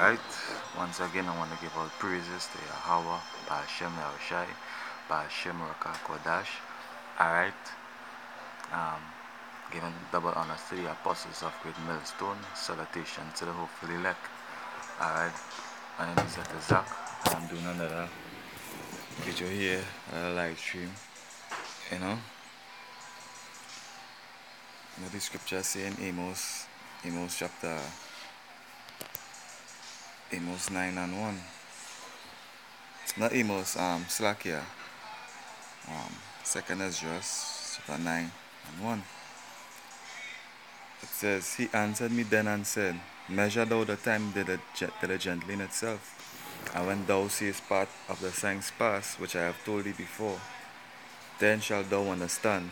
Alright, once again I want to give all praises to Yahweh, Ba'ashem Yahushai, Ba'ashem Rakah Kodash. Alright, um, giving double honors to the apostles of Great Millstone, salutation to the hopeful elect. Alright, my name is Dr. Zach, and I'm doing another video here, a live stream. You know, the scripture saying Amos chapter Amos 9 and 1. Not Amos, Slakia. Second Ezra chapter 9 and 1. It says, He answered me then and said, Measure thou the time diligently in itself, and when thou seest part of the signs past, which I have told thee before, then shalt thou understand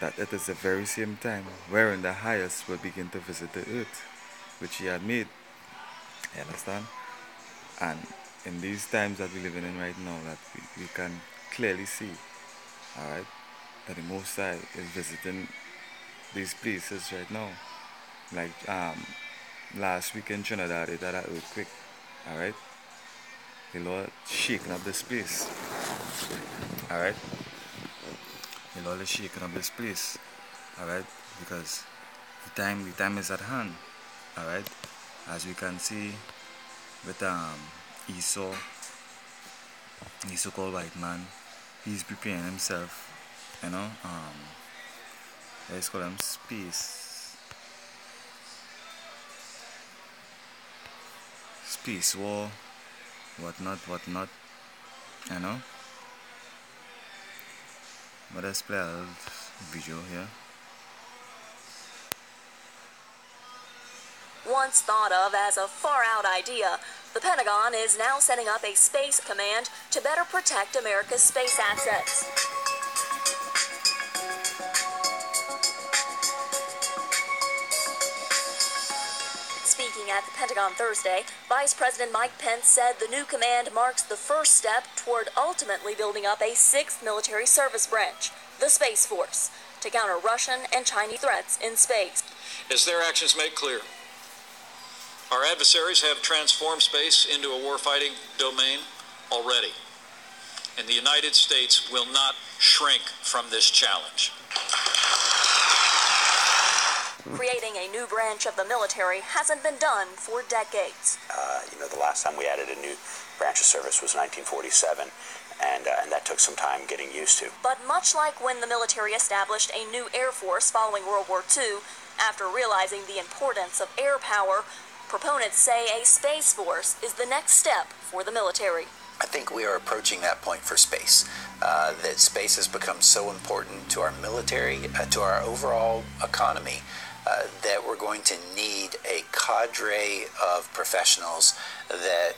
that it is the very same time wherein the highest will begin to visit the earth, which he had made. You understand? And in these times that we're living in right now, that we can clearly see, alright, that the Most High is visiting these places right now. Like last week in Trinidad, it had an earthquake, alright? The Lord shaking up this place, alright? The Lord is shaking up this place, alright? Because the time is at hand, alright? As we can see with Esau, the so-called white man, he's preparing himself, you know, let's call him space war, whatnot, you know. But let's play a video here. Once thought of as a far-out idea, the Pentagon is now setting up a space command to better protect America's space assets. Speaking at the Pentagon Thursday, Vice President Mike Pence said the new command marks the first step toward ultimately building up a sixth military service branch, the Space Force, to counter Russian and Chinese threats in space. As their actions make clear, our adversaries have transformed space into a warfighting domain already, and the United States will not shrink from this challenge. Creating a new branch of the military hasn't been done for decades. The last time we added a new branch of service was 1947, and that took some time getting used to. But much like when the military established a new Air Force following World War II, after realizing the importance of air power, proponents say a Space Force is the next step for the military. I think we are approaching that point for space, that space has become so important to our military, to our overall economy, that we're going to need a cadre of professionals that,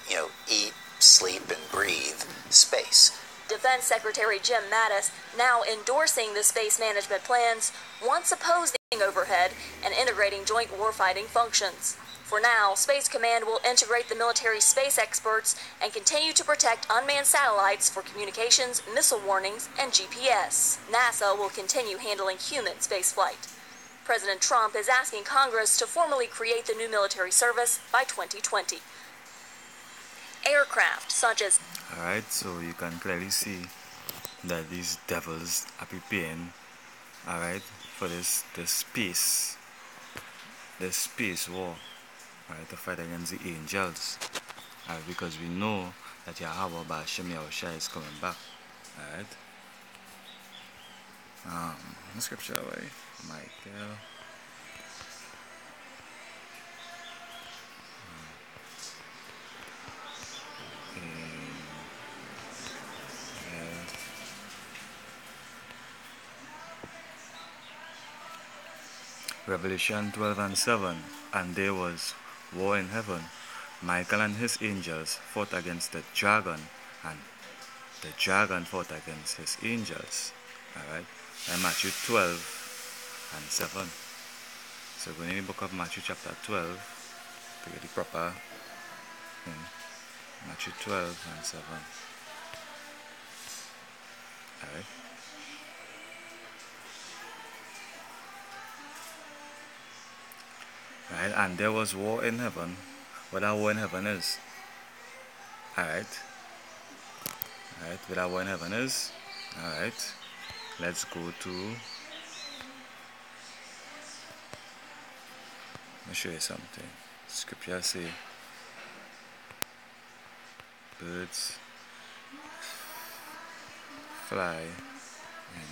eat, sleep, and breathe space. Defense Secretary Jim Mattis, now endorsing the space management plans, once opposing overhead and integrating joint warfighting functions. For now, Space Command will integrate the military's space experts and continue to protect unmanned satellites for communications, missile warnings, and GPS. NASA will continue handling human spaceflight. President Trump is asking Congress to formally create the new military service by 2020. Aircraft such as... Alright, so you can clearly see that these devils are preparing, alright, for this space war, alright, to fight against the angels, alright, because we know that Yahweh Ba'ashem Yahushai is coming back, alright. The scripture away, Michael. Revelation 12 and 7. And there was war in heaven. Michael and his angels fought against the dragon, and the dragon fought against his angels. Alright? And Matthew 12 and 7. So going in the book of Matthew chapter 12 to get the proper thing. Matthew 12 and 7. Alright? Right? And there was war in heaven. what our war in heaven is. Alright. Alright, what our war in heaven is. Alright. Let's go to, let me show you something. Scripture say birds fly and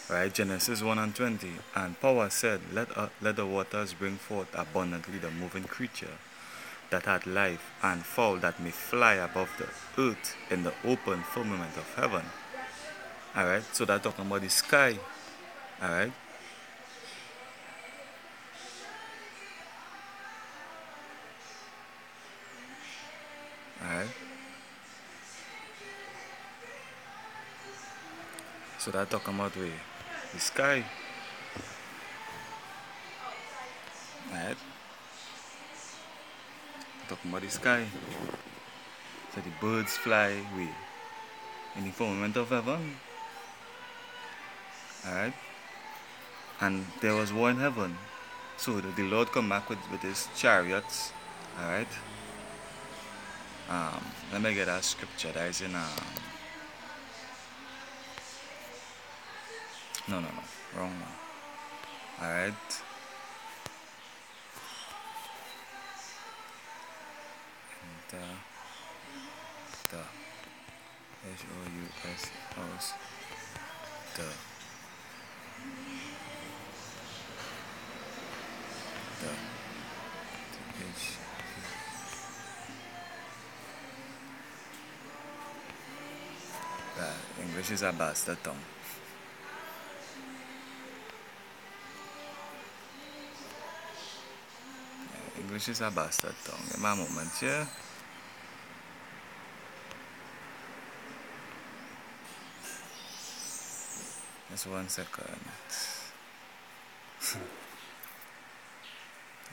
right, Genesis 1 and 20. And power said, let the waters bring forth abundantly the moving creature that had life, and fowl that may fly above the earth in the open firmament of heaven. Alright, so that's talking about the sky. Alright. Alright. So that's talking about the sky. Alright. Talking about the sky. So the birds fly away in the firmament of heaven. Alright. And there was war in heaven. So the Lord come back with his chariots. Alright. Let me get that scripture that is in no, wrong one. Alright. The H-O-U-S house. The H English is a bastard tongue. English is a bastard tongue. Give me a moment here. Just 1 second.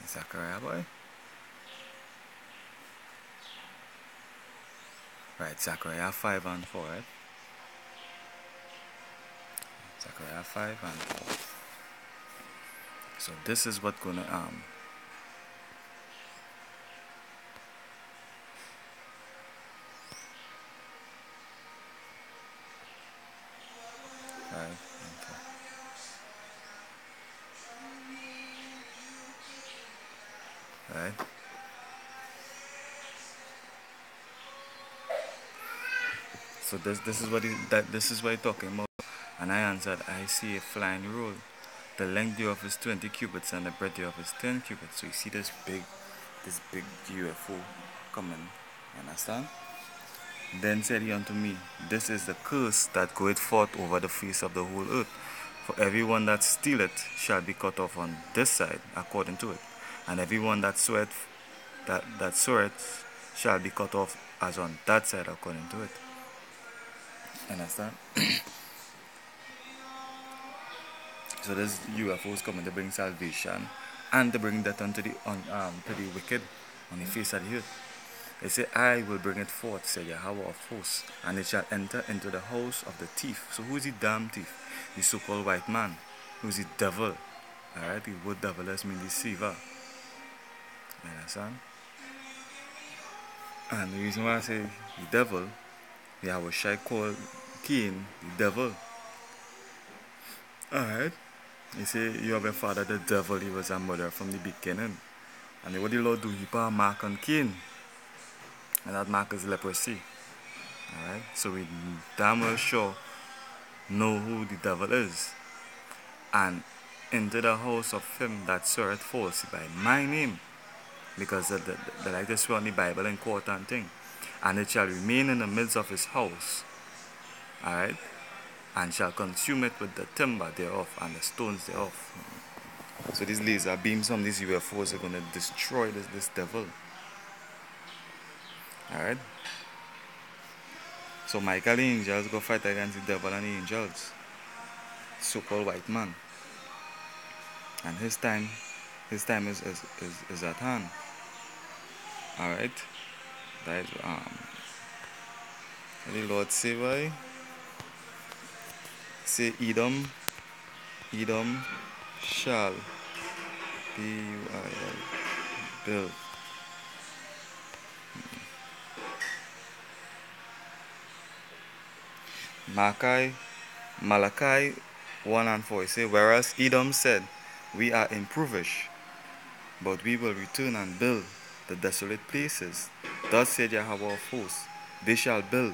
Zachariah boy. Right, Zachariah 5 and 4, right? Zechariah 5 and 4. So this is what gonna right. So this is what he's talking about. And I answered, I see a flying roll. The length thereof is 20 cubits and the breadth thereof is 10 cubits. So you see this big UFO coming. You understand? Then said he unto me, this is the curse that goeth forth over the face of the whole earth. For everyone that stealeth shall be cut off on this side, according to it. And everyone that sweareth shall be cut off as on that side, according to it. Understand? So this UFO is coming to bring salvation and to bring death unto to the wicked on the face of the earth. They say, I will bring it forth, said Yahweh of hosts, and it shall enter into the house of the thief. So who is the damn thief? The so-called white man. Who is the devil? Alright, the word devil means deceiver. You understand? And the reason why I say the devil, Yahweh Shai called Cain the devil. Alright. You say you have a father the devil, he was a murderer from the beginning. And what the Lord do, he put a mark on Cain. And that mark is leprosy. Alright? So we damn well sure know who the devil is. And into the house of him that sweareth falsely by my name. Because the like to swear on the Bible and court and thing. And it shall remain in the midst of his house. Alright? And shall consume it with the timber thereof and the stones thereof. So these laser beams from these UFOs are going to destroy this devil. Alright? So Michael the angels go fight against the devil and the angels. So-called white man. and his time is at hand. All right, that is the Lord say, why say Edom shall be built. Malachi 1 and 4 say, whereas Edom said, we are impoverished, but we will return and build the desolate places. Thus said Yahweh of hosts, they shall build,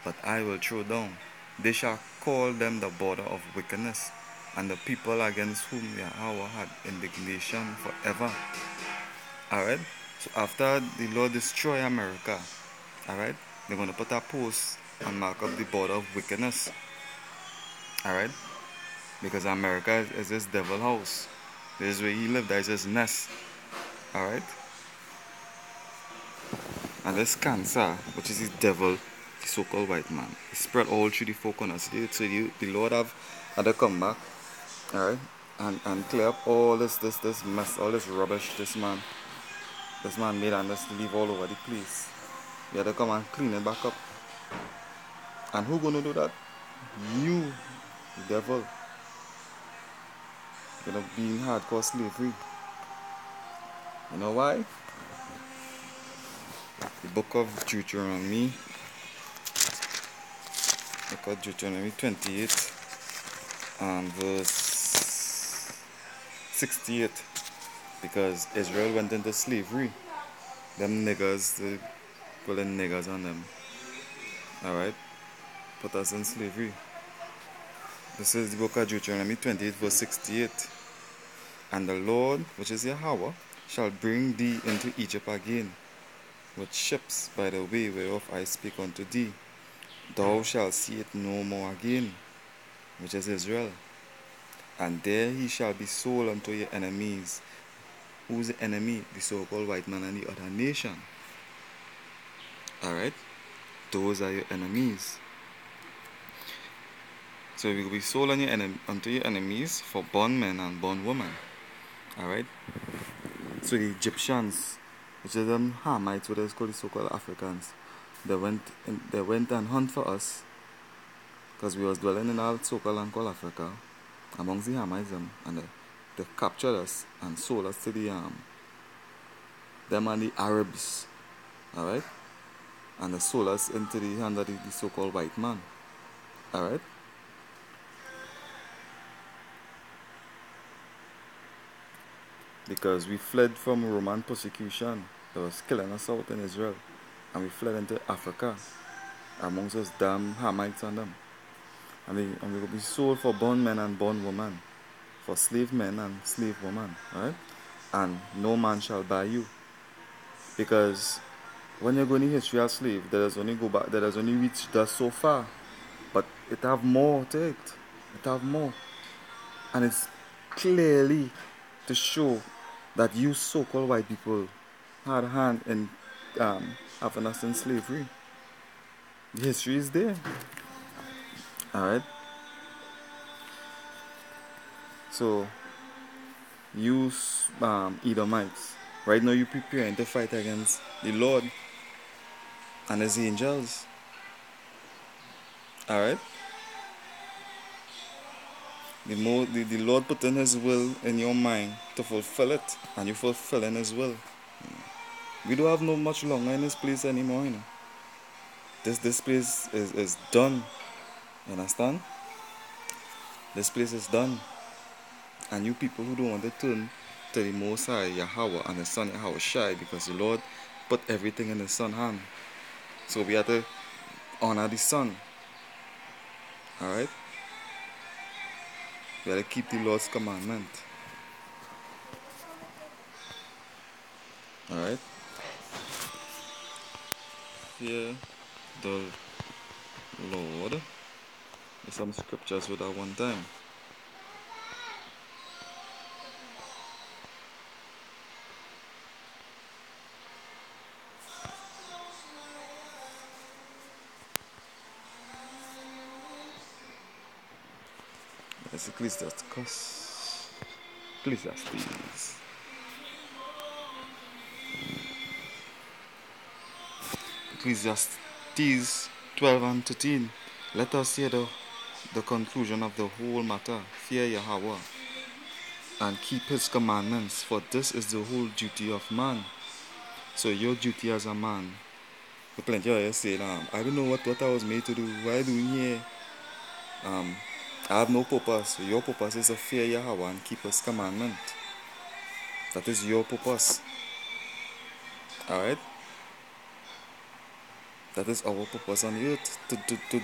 but I will throw down. They shall call them the border of wickedness, and the people against whom Yahweh had indignation forever. Alright? So after the Lord destroy America, alright, they're going to put a post and mark up the border of wickedness. Alright? Because America is his devil house. This is where he lived, that is his nest. Alright? And this cancer, which is his devil, the so-called white man, he spread all through the four corners. So the Lord had to come back, alright, and clear up all this mess, all this rubbish this man made and just leave all over the place. He had to come and clean it back up. And who gonna do that? You, the devil. You're gonna be in hardcore slavery. You know why? The book of Deuteronomy 28 and verse 68. Because Israel went into slavery. Them niggers, they pulling niggers on them. Alright? Put us in slavery. This is the book of Deuteronomy 28 verse 68. And the Lord, which is Yahweh, shall bring thee into Egypt again, with ships by the way whereof I speak unto thee. Thou shalt see it no more again, which is Israel. And there he shall be sold unto your enemies. Who's the enemy? The so-called white man and the other nation. Alright? Those are your enemies. So you will be sold unto your enemies for bondmen and bondwomen. Alright? So the Egyptians, which is them Hamites, what is called the so-called Africans, they went and hunt for us, because we was dwelling in our so-called land called Africa, amongst the Hamites, and they captured us and sold us to them and the Arabs, alright? And they sold us into the hand of the so-called white man, alright? Because we fled from Roman persecution that was killing us out in Israel, and we fled into Africa amongst those damn Hamites and them, and we will be sold for bondmen and bondwomen, for slave men and slave women, right? And no man shall buy you, because when you go in the history of slave, there is only reached just so far, but it have more to it. It have more, and it's clearly to show that you so-called white people had a hand in having us in slavery. The history is there. Alright? So, you Edomites, right now you preparing to fight against the Lord and his angels. Alright? The Lord put in his will in your mind to fulfill it, and you fulfilling his will. We don't have no much longer in this place anymore, you know. This place is done. You understand? This place is done. And you people who don't want to turn to the Most High, Yahweh, and the Son Yahweh Shai, because the Lord put everything in the Son's hand. So we have to honor the Son. Alright? We have to keep the Lord's commandment. Alright? Fear the Lord. There's some scriptures with that one time. That's Ecclesiasticus. Ecclesiastes. Ecclesiastes 12 and 13. Let us hear the conclusion of the whole matter. Fear Yahweh and keep his commandments, for this is the whole duty of man. So your duty as a man. The plenty of you say, I don't know what I was made to do. What I doing here? I have no purpose. Your purpose is to fear Yahweh and keep his commandment. That is your purpose. Alright? That is our purpose on earth, to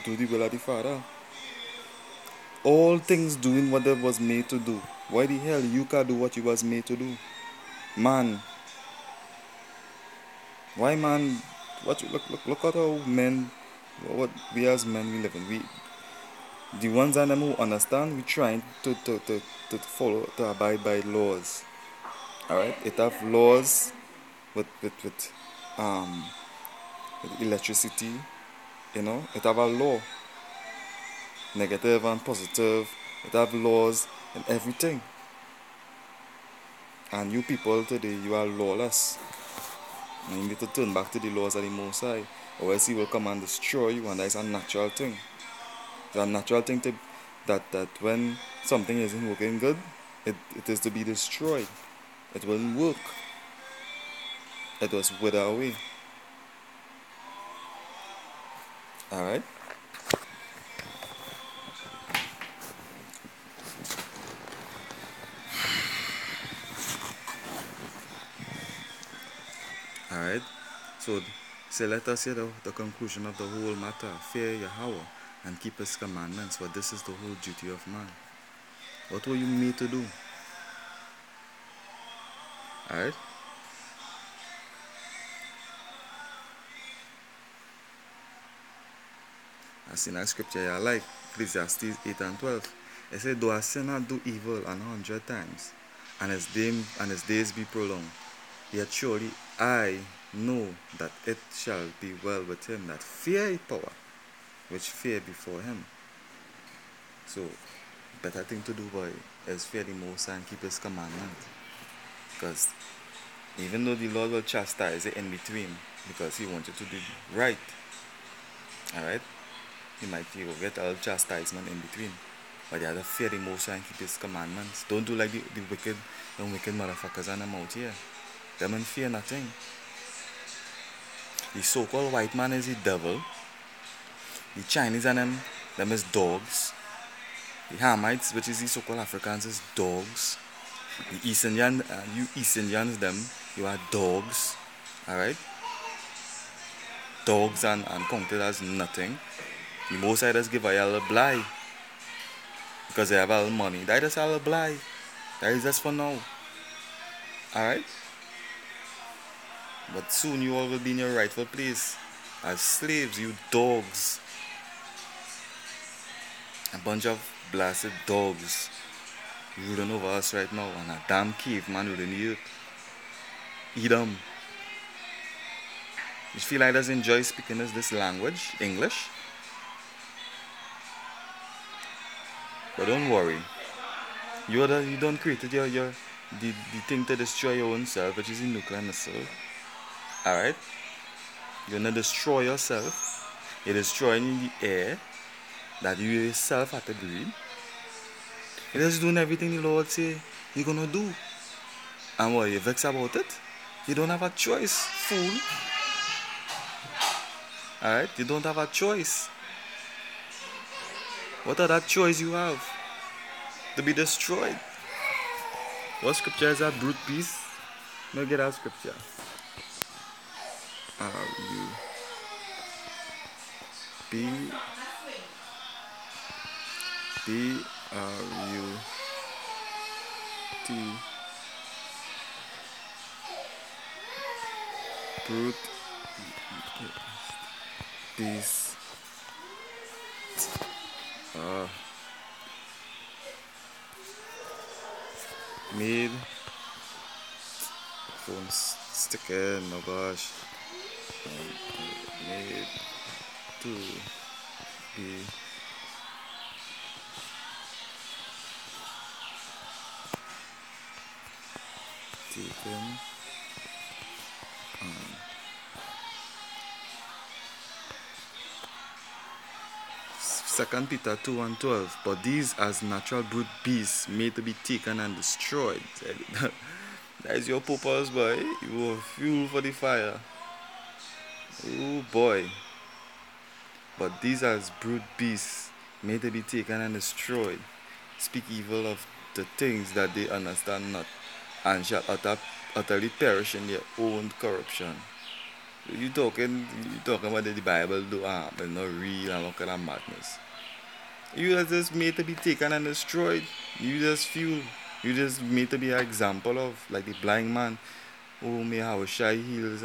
do the will of the Father. All things doing what they was made to do. Why the hell you can't do what you was made to do? Man. Why man? Look at how men, what we as men we live in. The ones and them who understand, we trying to follow, to abide by laws. Alright? It have laws with electricity, it have a law. Negative and positive, it have laws and everything. And you people today, you are lawless. And you need to turn back to the laws of the Most High, or else he will come and destroy you, and that is a natural thing. It's a natural thing that when something isn't working good, it is to be destroyed. It won't work. It was wither away. Alright? Alright? So let us hear the conclusion of the whole matter. Fear Yahweh and keep his commandments, for this is the whole duty of man. What were you made to do? Alright? I seen that scripture I like, Ecclesiastes 8 and 12. It said, though a sinner do evil 100 times, and his days be prolonged, yet surely I know that it shall be well with him that fear his power, which fear before him. So, better thing to do, boy, is fear the Most High and keep his commandment. Because even though the Lord will chastise it in between, because he wants you to do right, alright? He might get a little chastisement in between. But you have to fear the Most High and keep his commandments. Don't do like the wicked motherfuckers and them out here. Them and fear nothing. The so-called white man is the devil. The Chinese and them is dogs. The Hamites, which is the so-called Africans, is dogs. The East Indians, you East Indians, you are dogs. Alright? Dogs and counted as nothing. The Most High just give a little blind. Because they have a little money. That is a little blind. That is just for now. Alright? But soon you all will be in your rightful place. As slaves, you dogs. A bunch of blasted dogs ruling over us right now. And a damn caveman ruling the earth. Eat them. You feel like just enjoy speaking this language, English? But don't worry. You don't create the thing to destroy your own self, which is the nuclear missile. Alright? You're gonna destroy yourself. You're destroying the air that you yourself have to breathe. You're just doing everything the Lord say you're gonna do. And what, you're vexed about it? You don't have a choice, fool. Alright? You don't have a choice. What other choice you have? To be destroyed. What scripture is that? Brute beast? Let me get that scripture. Brute beast. Made phone sticker, oh gosh. Made to be taken. 2 Peter 2:12. But these as natural brute beasts made to be taken and destroyed. That is your purpose, boy. You are fuel for the fire. Oh boy. But these as brute beasts made to be taken and destroyed, speak evil of the things that they understand not, and shall utterly perish in their own corruption. You talking about the Bible do but not real and what kind of madness. You are just made to be taken and destroyed. You just made to be an example of, like the blind man who may have shy heels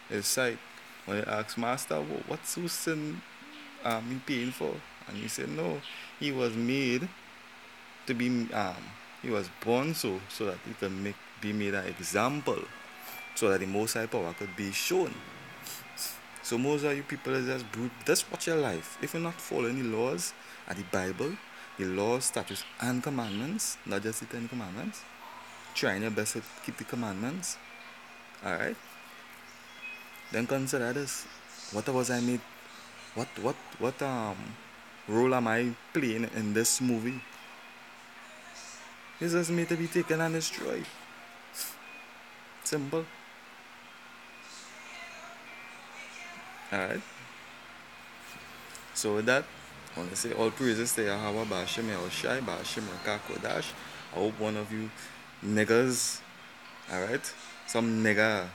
his sight. When he asks Master, what's who sin he paying for? And he said no, he was made to be he was born so that he can be made an example, so that the Most High power could be shown. So most of you people is just brute. Just watch your life. If you're not following the laws of the Bible, the laws, statutes, and commandments, not just the 10 commandments, trying your best to keep the commandments, alright? Then consider this. What was I made? What role am I playing in this movie? It's just made to be taken and destroyed. Simple. Alright. So with that, I want to say all praises to Yahweh, Ba'ashem Yahushai, Ba'ashem Rakah Kodash. I hope one of you niggas, alright, some nigga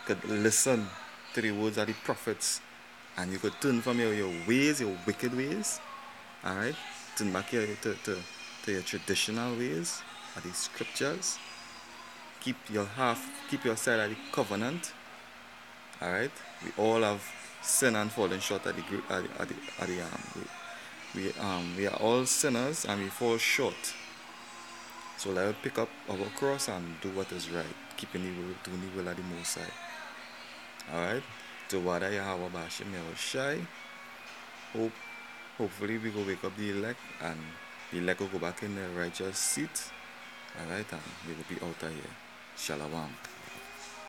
could listen to the words of the prophets, and you could turn from your ways, your wicked ways, alright, turn back to your traditional ways of the scriptures. Keep your side of the covenant, alright. We all have sinned and fallen short at we are all sinners and we fall short. So let us pick up our cross and do what is right, doing the will of the Most High. Alright? To Wada Yahweh Ba'ashem Yahushai. Hopefully we go wake up the elect, and the elect will go back in the righteous seat. Alright, and we will be out of here. Shalom.